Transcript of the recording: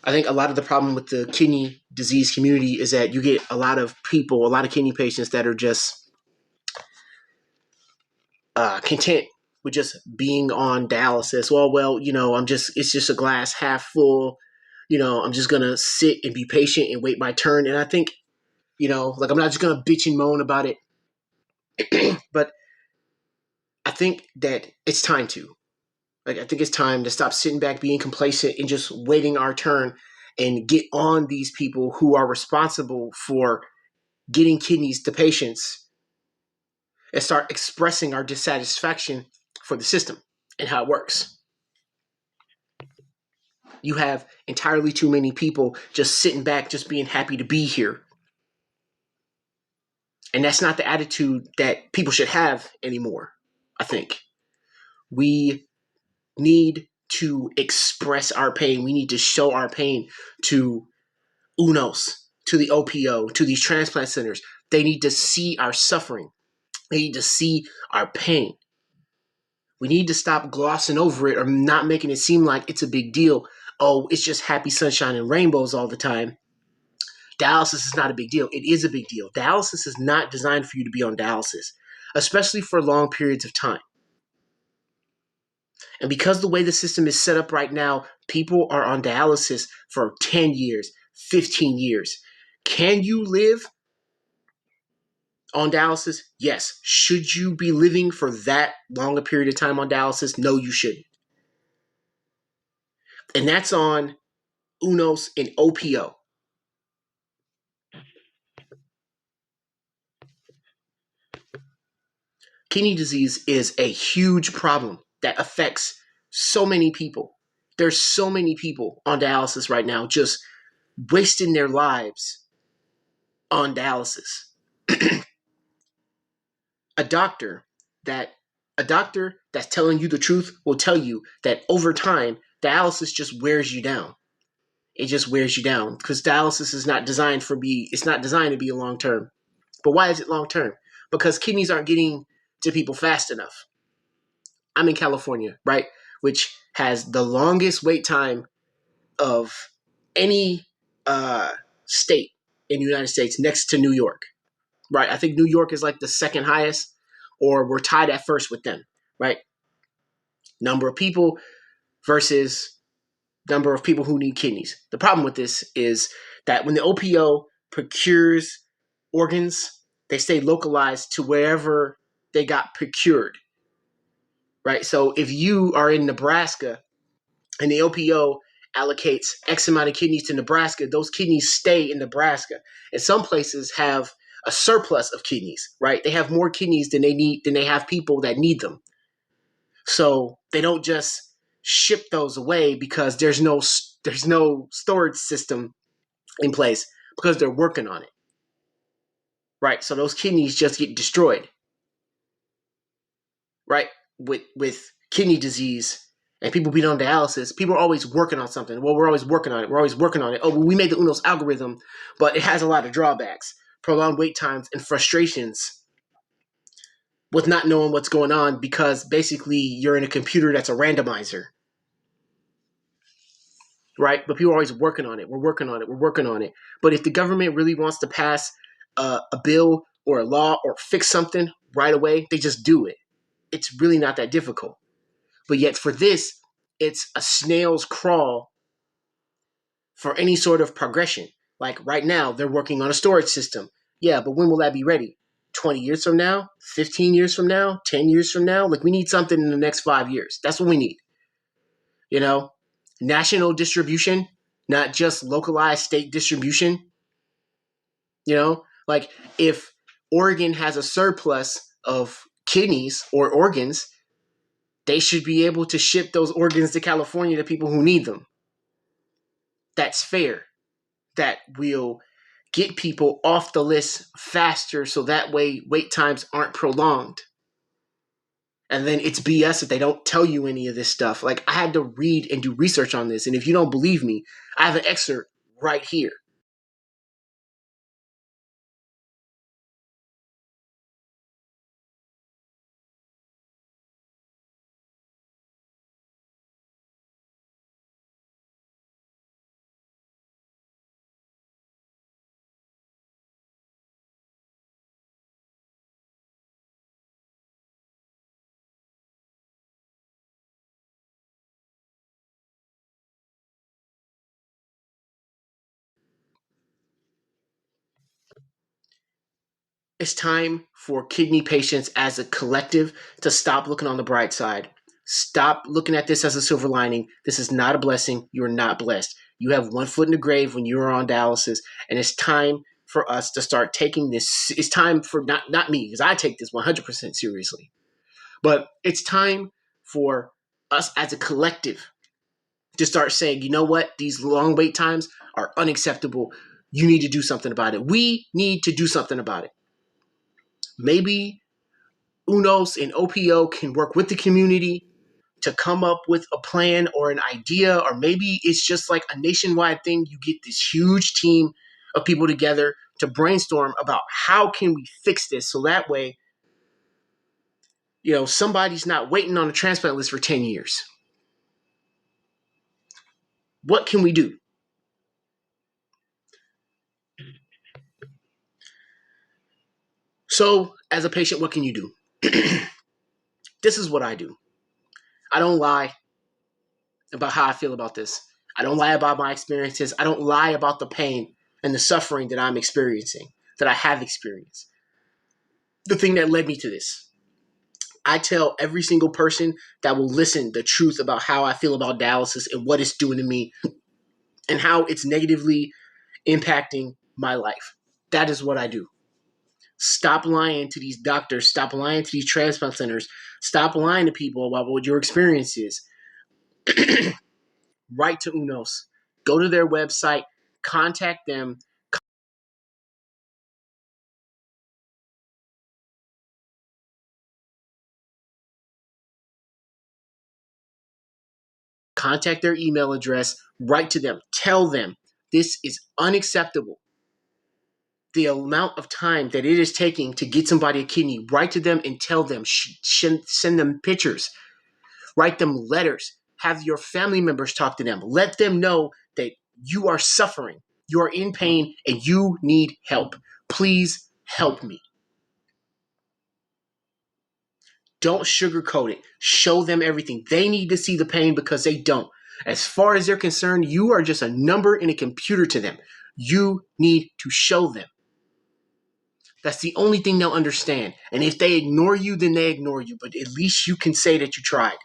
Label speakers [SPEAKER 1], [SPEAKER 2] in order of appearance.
[SPEAKER 1] I think a lot of the problem with the kidney disease community is that you get a lot of people, a lot of kidney patients that are just content with just being on dialysis. Well, it's just a glass half full. I'm just gonna sit and be patient and wait my turn. And I think, like I'm not just gonna bitch and moan about it, but I think that it's time to. Like, I think it's time to stop sitting back, being complacent, and just waiting our turn and get on these people who are responsible for getting kidneys to patients and start expressing our dissatisfaction for the system and how it works. You have entirely too many people just sitting back, just being happy to be here. And that's not the attitude that people should have anymore, I think. We need to express our pain. We need to show our pain to UNOS, to the OPO, to these transplant centers. They need to see our suffering. They need to see our pain. We need to stop glossing over it or not making it seem like it's a big deal. Oh, it's just happy sunshine and rainbows all the time. Dialysis is not a big deal. It is a big deal. Dialysis is not designed for you to be on dialysis, especially for long periods of time. And because the way the system is set up right now, people are on dialysis for 10 years, 15 years. Can you live on dialysis? Yes. Should you be living for that long a period of time on dialysis? No, you shouldn't. And that's on UNOS and OPO. Kidney disease is a huge problem that affects so many people. There's so many people on dialysis right now just wasting their lives on dialysis. a doctor that a doctor that's telling you the truth will tell you that over time dialysis just wears you down. It just wears you down because dialysis is not designed it's not designed to be a long term. But why is it long term? Because kidneys aren't getting to people fast enough. I'm in California, right, which has the longest wait time of any state in the United States next to New York, right? I think New York is like the second highest, or we're tied at first with them, right? Number of people versus number of people who need kidneys. The problem with this is that when the OPO procures organs, they stay localized to wherever they got procured, right? So if you are in Nebraska and the OPO allocates X amount of kidneys to Nebraska, those kidneys stay in Nebraska. And some places have a surplus of kidneys, right? They have more kidneys than they have people that need them. So they don't just ship those away because there's no storage system in place because they're working on it. Right? So those kidneys just get destroyed. Right? With kidney disease and people being on dialysis, people are always working on something. Well, we're always working on it. We're always working on it. Oh, well, we made the UNOS algorithm, but it has a lot of drawbacks, prolonged wait times, and frustrations with not knowing what's going on because basically you're in a computer that's a randomizer. Right? But people are always working on it. We're working on it. We're working on it. But if the government really wants to pass a bill or a law or fix something right away, they just do it. It's really not that difficult. But yet for this, it's a snail's crawl for any sort of progression. Like right now, they're working on a storage system. Yeah, but when will that be ready? 20 years from now? 15 years from now? 10 years from now? Like we need something in the next 5 years. That's what we need. You know? National distribution, not just localized state distribution. Like if Oregon has a surplus of kidneys or organs, they should be able to ship those organs to California to people who need them. That's fair. That will get people off the list faster so that way wait times aren't prolonged. And then it's BS that they don't tell you any of this stuff. Like I had to read and do research on this. And if you don't believe me, I have an excerpt right here. It's time for kidney patients as a collective to stop looking on the bright side. Stop looking at this as a silver lining. This is not a blessing. You're not blessed. You have one foot in the grave when you're on dialysis, and it's time for us to start taking this. It's time for not me, because I take this 100% seriously, but it's time for us as a collective to start saying, you know what, these long wait times are unacceptable. You need to do something about it. We need to do something about it. Maybe UNOS and OPO can work with the community to come up with a plan or an idea, or maybe it's just like a nationwide thing. You get this huge team of people together to brainstorm about how can we fix this, so that way, somebody's not waiting on a transplant list for 10 years. What can we do? So, as a patient, what can you do? This is what I do. I don't lie about how I feel about this. I don't lie about my experiences. I don't lie about the pain and the suffering that I'm experiencing, that I have experienced. The thing that led me to this. I tell every single person that will listen the truth about how I feel about dialysis and what it's doing to me and how it's negatively impacting my life. That is what I do. Stop lying to these doctors. Stop lying to these transplant centers. Stop lying to people about what your experience is. Write to UNOS. Go to their website. Contact them. Contact their email address. Write to them. Tell them this is unacceptable. The amount of time that it is taking to get somebody a kidney, write to them and tell them. Send them pictures. Write them letters. Have your family members talk to them. Let them know that you are suffering, you are in pain, and you need help. Please help me. Don't sugarcoat it. Show them everything. They need to see the pain because they don't. As far as they're concerned, you are just a number in a computer to them. You need to show them. That's the only thing they'll understand. And if they ignore you, then they ignore you. But at least you can say that you tried.